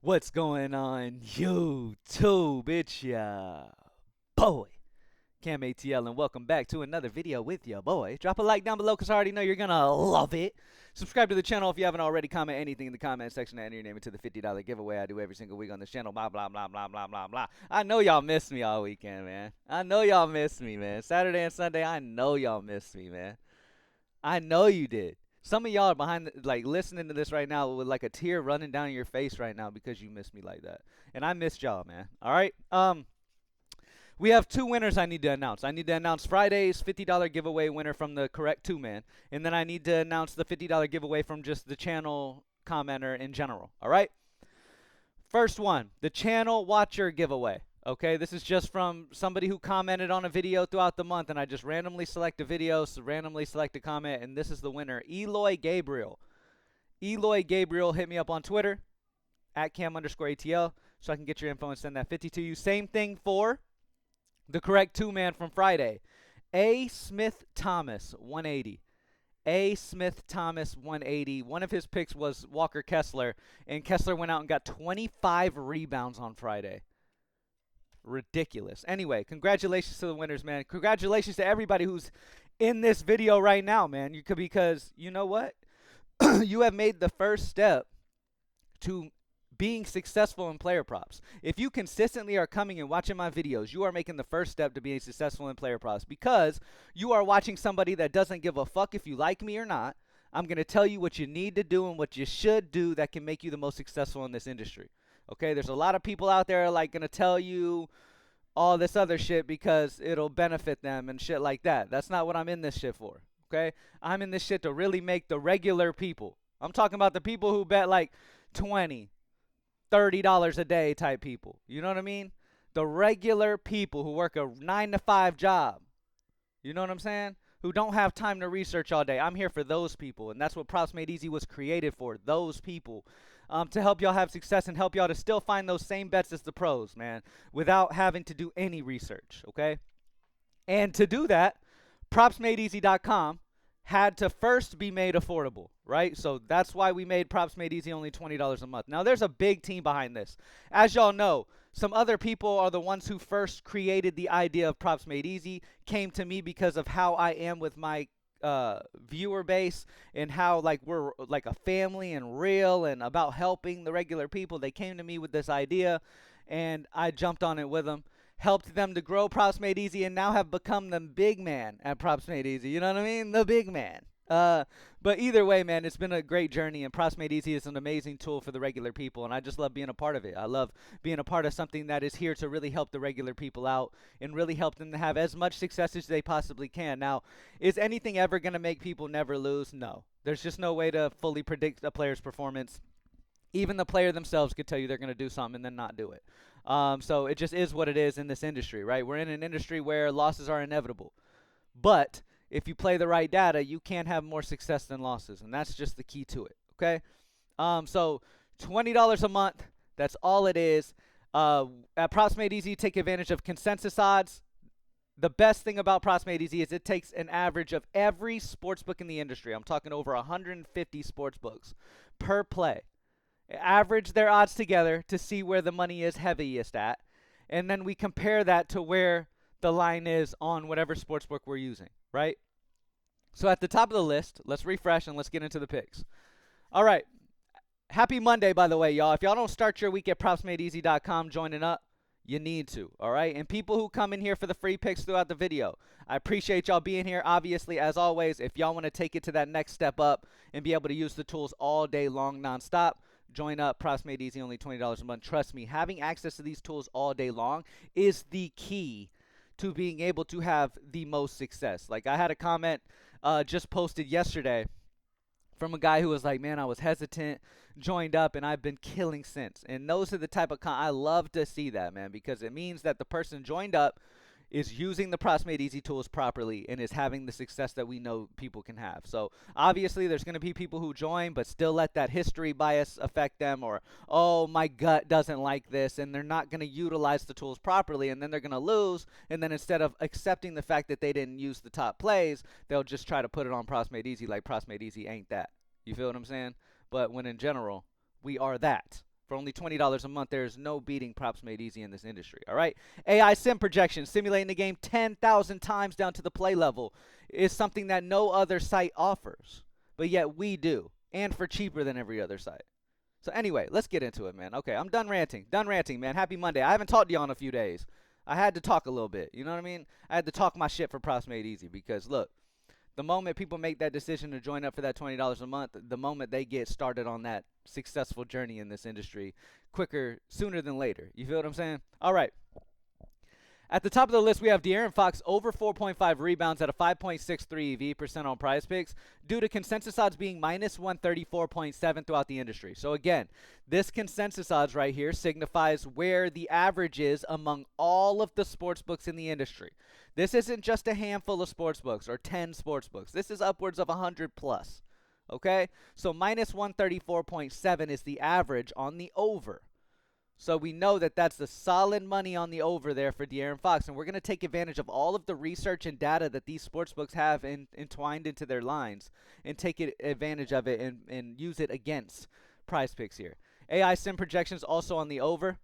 What's going on, YouTube? It's ya boy, Cam ATL, and welcome back to another video with ya boy. Drop a like down below because I already know you're gonna love it. Subscribe to the channel if you haven't already. Comment anything in the comment section and enter your name into the $50 giveaway I do every single week on this channel. Blah, blah, blah, blah, blah, blah, blah. I know y'all missed me all weekend, man. I know y'all missed me, man. Saturday and Sunday, I know y'all missed me, man. I know you did. Some of y'all are behind, like, listening to this right now with like a tear running down your face right now because you missed me like that, and I missed y'all, man. All right. We have two winners I need to announce. I need to announce Friday's $50 giveaway winner from the correct two-man, and then I need to announce the $50 giveaway from just the channel commenter in general. All right. First one, the channel watcher giveaway. Okay, this is just from somebody who commented on a video throughout the month, and I just randomly select a video, so randomly select a comment, and this is the winner, Eloy Gabriel. Eloy Gabriel, hit me up on Twitter, at Cam_ATL, so I can get your info and send that 50 to you. Same thing for the correct two-man from Friday, A. Smith Thomas, 180. A. Smith Thomas, 180. One of his picks was Walker Kessler, and Kessler went out and got 25 rebounds on Friday. Ridiculous. Anyway, congratulations to the winners, man. Congratulations to everybody who's in this video right now, man. Because you know what? You have made the first step to being successful in player props. If you consistently are coming and watching my videos, you are making the first step to being successful in player props because you are watching somebody that doesn't give a fuck if you like me or not. I'm going to tell you what you need to do and what you should do that can make you the most successful in this industry. Okay, there's a lot of people out there like going to tell you all this other shit because it'll benefit them and shit like that. That's not what I'm in this shit for. Okay, I'm in this shit to really make the regular people. I'm talking about the people who bet like $20, $30 a day type people. You know what I mean? The regular people who work a 9-to-5 job. You know what I'm saying? Who don't have time to research all day. I'm here for those people, and that's what Props Made Easy was created for. Those people. To help y'all have success and help y'all to still find those same bets as the pros, man, without having to do any research, okay? And to do that, propsmadeeasy.com had to first be made affordable, right? So that's why we made Props Made Easy only $20 a month. Now, there's a big team behind this. As y'all know, some other people are the ones who first created the idea of Props Made Easy, came to me because of how I am with my viewer base and how like we're like a family and real and about helping the regular people. They came to me with this idea and I jumped on it with them, helped them to grow Props Made Easy, and now have become the big man at Props Made Easy. You know what I mean? The big man. But either way, man, it's been a great journey, and Props Made Easy is an amazing tool for the regular people, and I just love being a part of it. I love being a part of something that is here to really help the regular people out and really help them to have as much success as they possibly can. Now, is anything ever going to make people never lose? No. There's just no way to fully predict a player's performance. Even the player themselves could tell you they're going to do something and then not do it. So it just is what it is in this industry, right? We're in an industry where losses are inevitable. But if you play the right data, you can have more success than losses, and that's just the key to it, okay? So $20 a month, that's all it is. At Props Made Easy, take advantage of consensus odds. The best thing about Props Made Easy is it takes an average of every sportsbook in the industry. I'm talking over 150 sportsbooks per play. Average their odds together to see where the money is heaviest at, and then we compare that to where the line is on whatever sportsbook we're using, right? So at the top of the list, let's refresh and let's get into the picks. All right. Happy Monday, by the way, y'all. If y'all don't start your week at propsmadeeasy.com joining up, you need to, all right? And people who come in here for the free picks throughout the video, I appreciate y'all being here. Obviously, as always, if y'all want to take it to that next step up and be able to use the tools all day long nonstop, join up. Props Made Easy, only $20 a month. Trust me, having access to these tools all day long is the key to being able to have the most success. Like, I had a comment just posted yesterday from a guy who was like, man, I was hesitant, joined up, and I've been killing since. And those are the type of I love to see that, man, because it means that the person joined up is using the Props Made Easy tools properly and is having the success that we know people can have. So obviously there's going to be people who join but still let that history bias affect them, or, oh, my gut doesn't like this, and they're not going to utilize the tools properly, and then they're going to lose, and then instead of accepting the fact that they didn't use the top plays, they'll just try to put it on Props Made Easy like Props Made Easy ain't that. You feel what I'm saying? But when in general, we are that. For only $20 a month, there is no beating props made easy in this industry. All right. AI sim projections, simulating the game 10,000 times down to the play level, is something that no other site offers, but yet we do, and for cheaper than every other site. So anyway, let's get into it, man. Okay, I'm done ranting. Done ranting, man. Happy Monday. I haven't talked to y'all in a few days. I had to talk a little bit. You know what I mean? I had to talk my shit for props made easy because look, the moment people make that decision to join up for that $20 a month, the moment they get started on that successful journey in this industry, sooner than later. You feel what I'm saying? All right. At the top of the list, we have De'Aaron Fox over 4.5 rebounds at a 5.63 EV percent on Prizepicks due to consensus odds being minus 134.7 throughout the industry. So again, this consensus odds right here signifies where the average is among all of the sports books in the industry. This isn't just a handful of sports books or 10 sports books. This is upwards of 100 plus. Okay? So minus 134.7 is the average on the over. So we know that that's the solid money on the over there for De'Aaron Fox. And we're going to take advantage of all of the research and data that these sportsbooks have entwined into their lines and take advantage of it and use it against Prizepicks here. AI sim projections also on the over.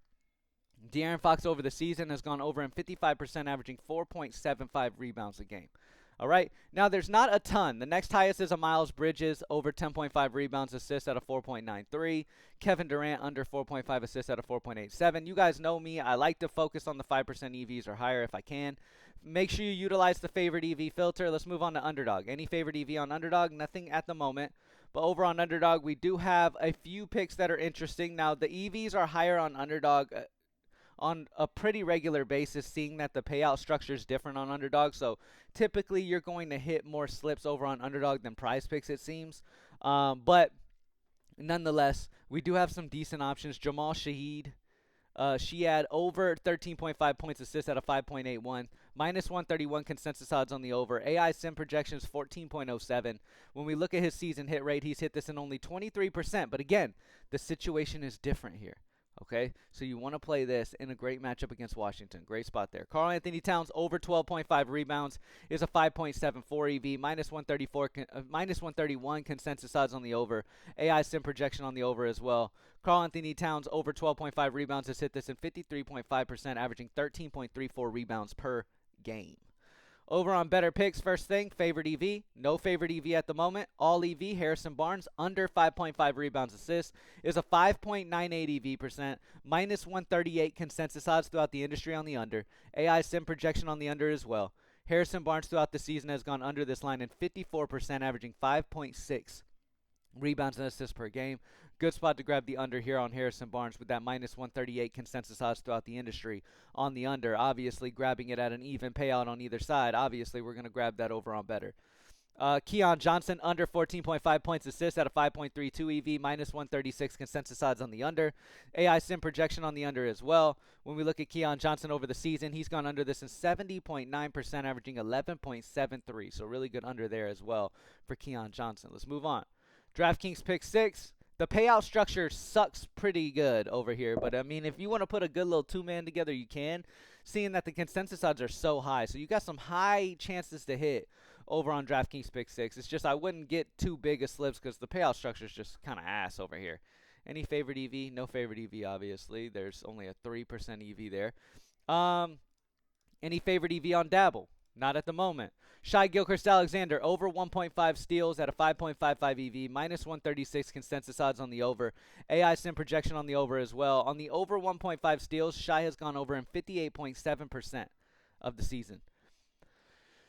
De'Aaron Fox over the season has gone over in 55%, averaging 4.75 rebounds a game. All right. Now, there's not a ton. The next highest is a Miles Bridges over 10.5 rebounds, assists at a 4.93. Kevin Durant under 4.5 assists at a 4.87. You guys know me. I like to focus on the 5% EVs or higher if I can. Make sure you utilize the favorite EV filter. Let's move on to Underdog. Any favorite EV on Underdog? Nothing at the moment. But over on Underdog, we do have a few picks that are interesting. Now, the EVs are higher on Underdog on a pretty regular basis, seeing that the payout structure is different on Underdog. So typically you're going to hit more slips over on Underdog than Prizepicks, it seems. But nonetheless, we do have some decent options. Jamal Shaheed, she had over 13.5 points assists at a 5.81. Minus 131 consensus odds on the over. AI sim projections 14.07. When we look at his season hit rate, he's hit this in only 23%. But again, the situation is different here. Okay, so you want to play this in a great matchup against Washington. Great spot there. Karl Anthony Towns over 12.5 rebounds is a 5.74 EV, minus 131 consensus odds on the over. AI sim projection on the over as well. Karl Anthony Towns over 12.5 rebounds has hit this in 53.5%, averaging 13.34 rebounds per game. Over on Better Picks, first thing, favorite EV. No favorite EV at the moment. All EV, Harrison Barnes, under 5.5 rebounds assists, is a 5.98 EV percent, minus 138 consensus odds throughout the industry on the under. AI sim projection on the under as well. Harrison Barnes throughout the season has gone under this line in 54%, averaging 5.6 rebounds and assists per game. Good spot to grab the under here on Harrison Barnes with that minus 138 consensus odds throughout the industry on the under. Obviously, grabbing it at an even payout on either side. Obviously, we're going to grab that over on Better. Keon Johnson under 14.5 points assists at a 5.32 EV, minus 136 consensus odds on the under. AI sim projection on the under as well. When we look at Keon Johnson over the season, he's gone under this in 70.9%, averaging 11.73. So really good under there as well for Keon Johnson. Let's move on. DraftKings pick 6. The payout structure sucks pretty good over here, but I mean, if you want to put a good little two-man together, you can, seeing that the consensus odds are so high. So you got some high chances to hit over on DraftKings pick 6. It's just I wouldn't get too big of slips because the payout structure is just kind of ass over here. Any favorite EV? No favorite EV, obviously. There's only a 3% EV there. Any favorite EV on DABBLE? Not at the moment. Shai Gilgeous-Alexander over 1.5 steals at a 5.55 EV, minus 136 consensus odds on the over. AI sim projection on the over as well. On the over 1.5 steals, Shai has gone over in 58.7% of the season.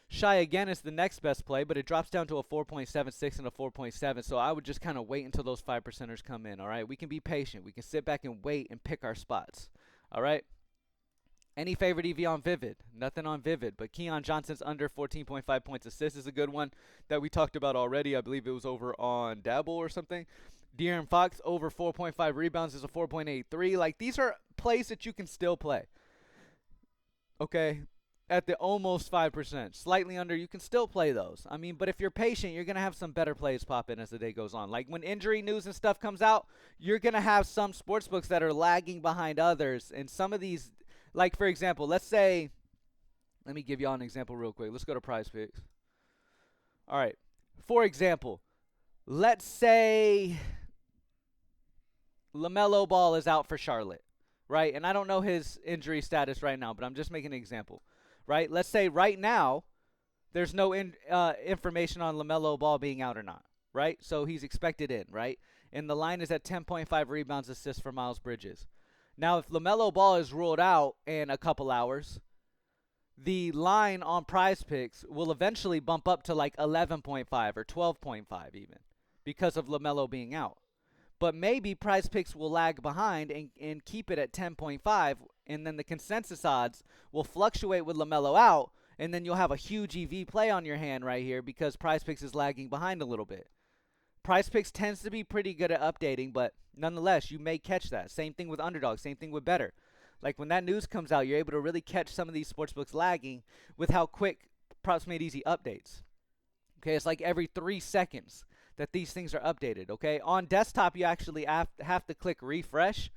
Shai again is the next best play, but it drops down to a 4.76 and a 4.7, so I would just kind of wait until those 5%ers come in, all right? We can be patient. We can sit back and wait and pick our spots, all right? Any favorite EV on Vivid? Nothing on Vivid, but Keon Johnson's under 14.5 points assists is a good one that we talked about already. I believe it was over on Dabble or something. De'Aaron Fox over 4.5 rebounds is a 4.83. Like, these are plays that you can still play. Okay? At the almost 5%. Slightly under, you can still play those. I mean, but if you're patient, you're going to have some better plays pop in as the day goes on. Like, when injury news and stuff comes out, you're going to have some sportsbooks that are lagging behind others, and some of these... Like, for example, let's say, let me give y'all an example real quick. Let's go to Prizepicks. All right. For example, let's say LaMelo Ball is out for Charlotte, right? And I don't know his injury status right now, but I'm just making an example, right? Let's say right now there's no information on LaMelo Ball being out or not, right? So he's expected in, right? And the line is at 10.5 rebounds, assists for Miles Bridges. Now, if LaMelo Ball is ruled out in a couple hours, the line on Prizepicks will eventually bump up to like 11.5 or 12.5 even because of LaMelo being out. But maybe Prizepicks will lag behind and keep it at 10.5, and then the consensus odds will fluctuate with LaMelo out, and then you'll have a huge EV play on your hand right here because Prizepicks is lagging behind a little bit. Prizepicks tends to be pretty good at updating, but nonetheless, you may catch that. Same thing with Underdog, same thing with BETR. Like when that news comes out, you're able to really catch some of these sportsbooks lagging with how quick Props Made Easy updates. Okay, it's like every 3 seconds that these things are updated, okay? On desktop, you actually have to click refresh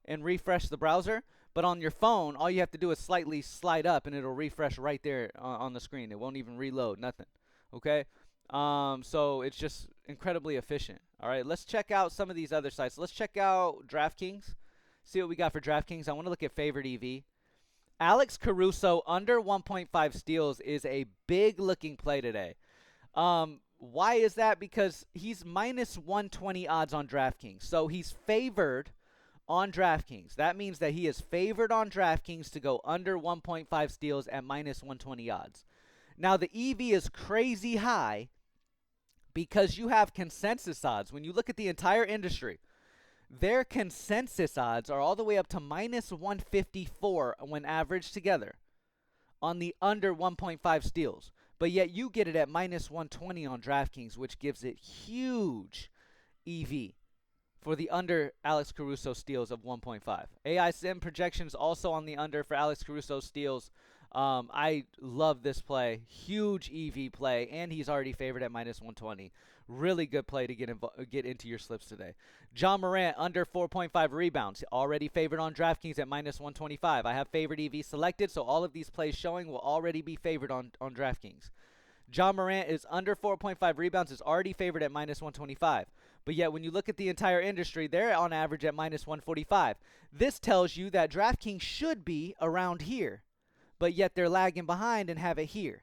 and refresh the browser. But on your phone, all you have to do is slightly slide up, and it'll refresh right there on the screen. It won't even reload, nothing, okay? So it's just incredibly efficient, all right? Let's check out some of these other sites. Let's check out DraftKings, see what we got for DraftKings. I want to look at favorite EV. Alex Caruso under 1.5 steals is a big-looking play today. Why is that? Because he's minus 120 odds on DraftKings. So he's favored on DraftKings. That means that he is favored on DraftKings to go under 1.5 steals at minus 120 odds. Now, the EV is crazy high because you have consensus odds. When you look at the entire industry, their consensus odds are all the way up to minus 154 when averaged together on the under 1.5 steals. But yet you get it at minus 120 on DraftKings, which gives it huge EV for the under Alex Caruso steals of 1.5. AI Sim projections also on the under for Alex Caruso steals. I love this play. Huge EV play, and he's already favored at minus 120. Really good play to get into your slips today. John Morant under 4.5 rebounds. Already favored on DraftKings at minus 125. I have favored EV selected, so all of these plays showing will already be favored on DraftKings. John Morant is under 4.5 rebounds, is already favored at minus 125. But yet when you look at the entire industry, they're on average at minus 145. This tells you that DraftKings should be around here, but yet they're lagging behind and have it here.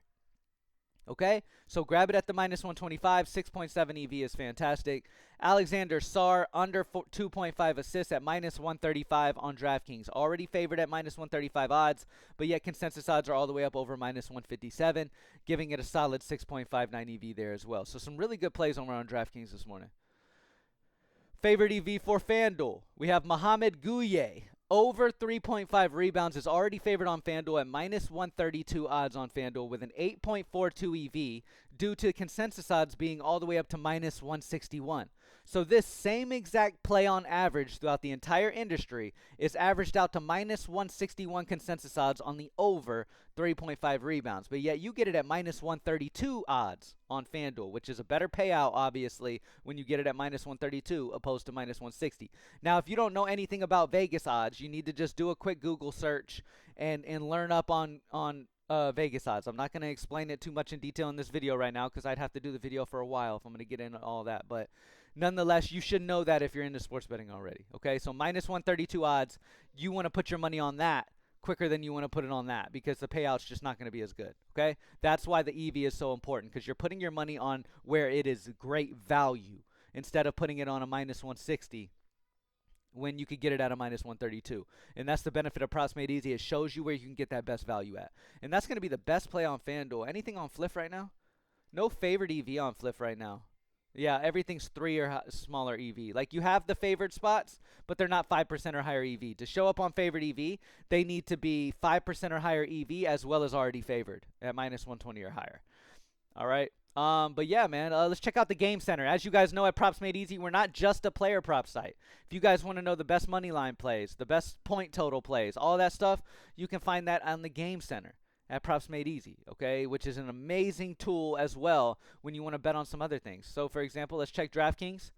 Okay, so grab it at the minus 125. 6.7 EV is fantastic. Alexander Sarr under 2.5 assists at minus 135 on DraftKings. Already favored at minus 135 odds, but yet consensus odds are all the way up over minus 157, giving it a solid 6.59 EV there as well. So some really good plays over on DraftKings this morning. Favorite EV for FanDuel. We have Mohamed Gouye. Over 3.5 rebounds is already favored on FanDuel at minus 132 odds on FanDuel with an 8.42 EV due to consensus odds being all the way up to minus 161. So this same exact play on average throughout the entire industry is averaged out to minus 161 consensus odds on the over 3.5 rebounds. But yet you get it at minus 132 odds on FanDuel, which is a better payout, obviously, when you get it at minus 132 opposed to minus 160. Now, if you don't know anything about Vegas odds, you need to just do a quick Google search and learn up on Vegas odds. I'm not going to explain it too much in detail in this video right now because I'd have to do the video for a while if I'm going to get into all that. But nonetheless, you should know that if you're into sports betting already. Okay, so minus 132 odds, you want to put your money on that quicker than you want to put it on that because the payout's just not going to be as good. Okay, that's why the EV is so important because you're putting your money on where it is great value instead of putting it on a minus 160 when you could get it at a minus 132. And that's the benefit of Props Made Easy. It shows you where you can get that best value at. And that's going to be the best play on FanDuel. Anything on Fliff right now? No favorite EV on Fliff right now. Yeah, everything's 3 or smaller EV. Like, you have the favored spots, but they're not 5% or higher EV. To show up on favorite EV, they need to be 5% or higher EV as well as already favored at minus 120 or higher. All right. But yeah, man, let's check out the Game Center. As you guys know, at Props Made Easy, we're not just a player prop site. If you guys want to know the best money line plays, the best point total plays, all that stuff, you can find that on the Game Center at Props Made Easy, okay, which is an amazing tool as well when you want to bet on some other things. So, for example, let's check DraftKings.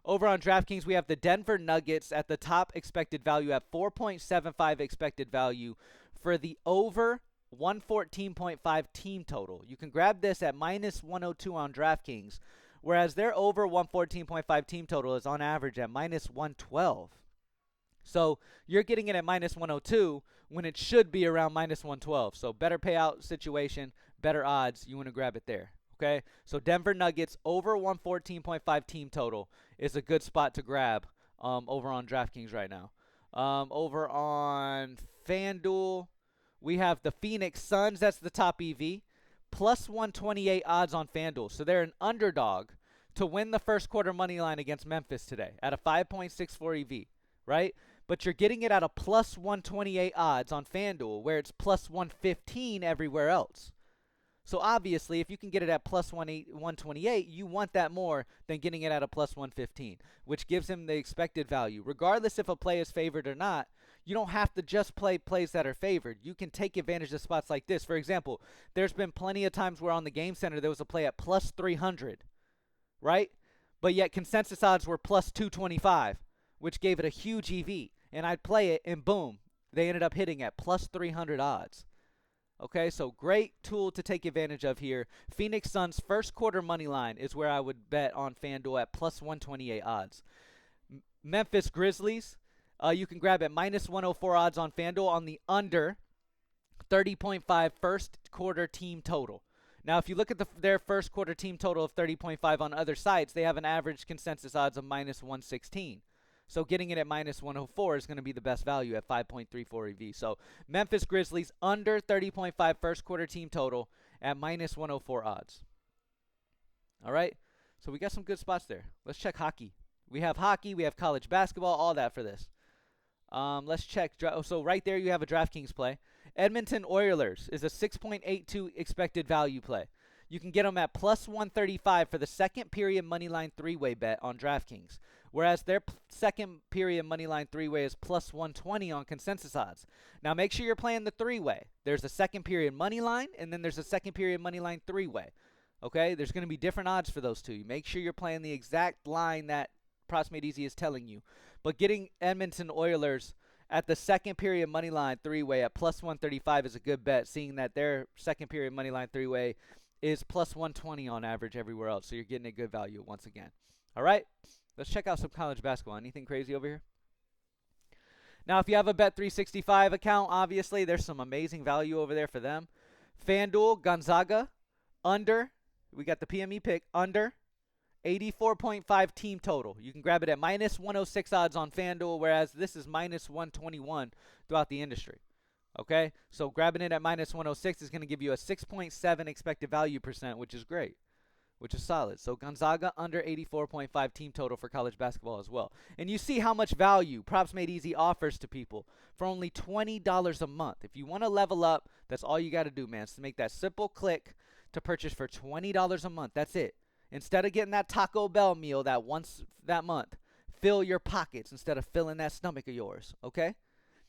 Over on DraftKings, we have the Denver Nuggets at the top expected value at 4.75 expected value for the over 114.5 team total. You can grab this at minus 102 on DraftKings, whereas their over 114.5 team total is on average at minus 112. So you're getting it at minus 102 when it should be around minus 112. So better payout situation, better odds. You want to grab it there. Okay, so Denver Nuggets over 114.5 team total is a good spot to grab over on DraftKings right now. Over on FanDuel, we have the Phoenix Suns. That's the top EV. Plus 128 odds on FanDuel. So they're an underdog to win the first quarter money line against Memphis today at a 5.64 EV, right? But you're getting it at a plus 128 odds on FanDuel where it's plus 115 everywhere else. So obviously, if you can get it at plus 128, you want that more than getting it at a plus 115, which gives him the expected value. Regardless if a play is favored or not, you don't have to just play plays that are favored. You can take advantage of spots like this. For example, there's been plenty of times where on the Game Center there was a play at plus 300, right? But yet consensus odds were plus 225, which gave it a huge EV. And I'd play it, and boom, they ended up hitting at plus 300 odds. Okay, so great tool to take advantage of here. Phoenix Suns first quarter money line is where I would bet on FanDuel at plus 128 odds. Memphis Grizzlies, you can grab at minus 104 odds on FanDuel on the under 30.5 first quarter team total. Now, if you look at their first quarter team total of 30.5 on other sites, they have an average consensus odds of minus 116. So getting it at minus 104 is going to be the best value at 5.34 EV. So Memphis Grizzlies under 30.5 first quarter team total at minus 104 odds. All right. So we got some good spots there. Let's check hockey. We have hockey. We have college basketball. All that for this. Let's check. So right there you have a DraftKings play. Edmonton Oilers is a 6.82 expected value play. You can get them at plus 135 for the second period moneyline three-way bet on DraftKings. Whereas their second period moneyline three-way is plus 120 on consensus odds. Now make sure you're playing the three-way. There's a second period moneyline, and then there's a second period moneyline three-way. Okay, there's going to be different odds for those two. Make sure you're playing the exact line that Props Made Easy is telling you. But getting Edmonton Oilers at the second period moneyline three-way at plus 135 is a good bet, seeing that their second period moneyline three-way is plus 120 on average everywhere else. So you're getting a good value once again. All right. Let's check out some college basketball. Anything crazy over here? Now, if you have a Bet365 account, obviously, there's some amazing value over there for them. FanDuel, Gonzaga, under. We got the PME pick, under 84.5 team total. You can grab it at minus 106 odds on FanDuel, whereas this is minus 121 throughout the industry. Okay? So grabbing it at minus 106 is going to give you a 6.7 expected value percent, which is great. Which is solid. So Gonzaga under 84.5 team total for college basketball as well. And you see how much value Props Made Easy offers to people for only $20 a month. If you want to level up, that's all you got to do, man. Is to make that simple click to purchase for $20 a month. That's it. Instead of getting that Taco Bell meal that once that month, fill your pockets instead of filling that stomach of yours. Okay?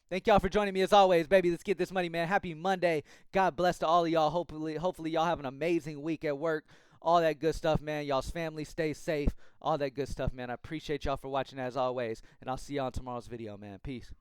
Thank y'all for joining me as always, baby. Let's get this money, man. Happy Monday. God bless to all of y'all. Hopefully y'all have an amazing week at work. All that good stuff, man. Y'all's family stay safe. All that good stuff, man. I appreciate y'all for watching as always. And I'll see y'all on tomorrow's video, man. Peace.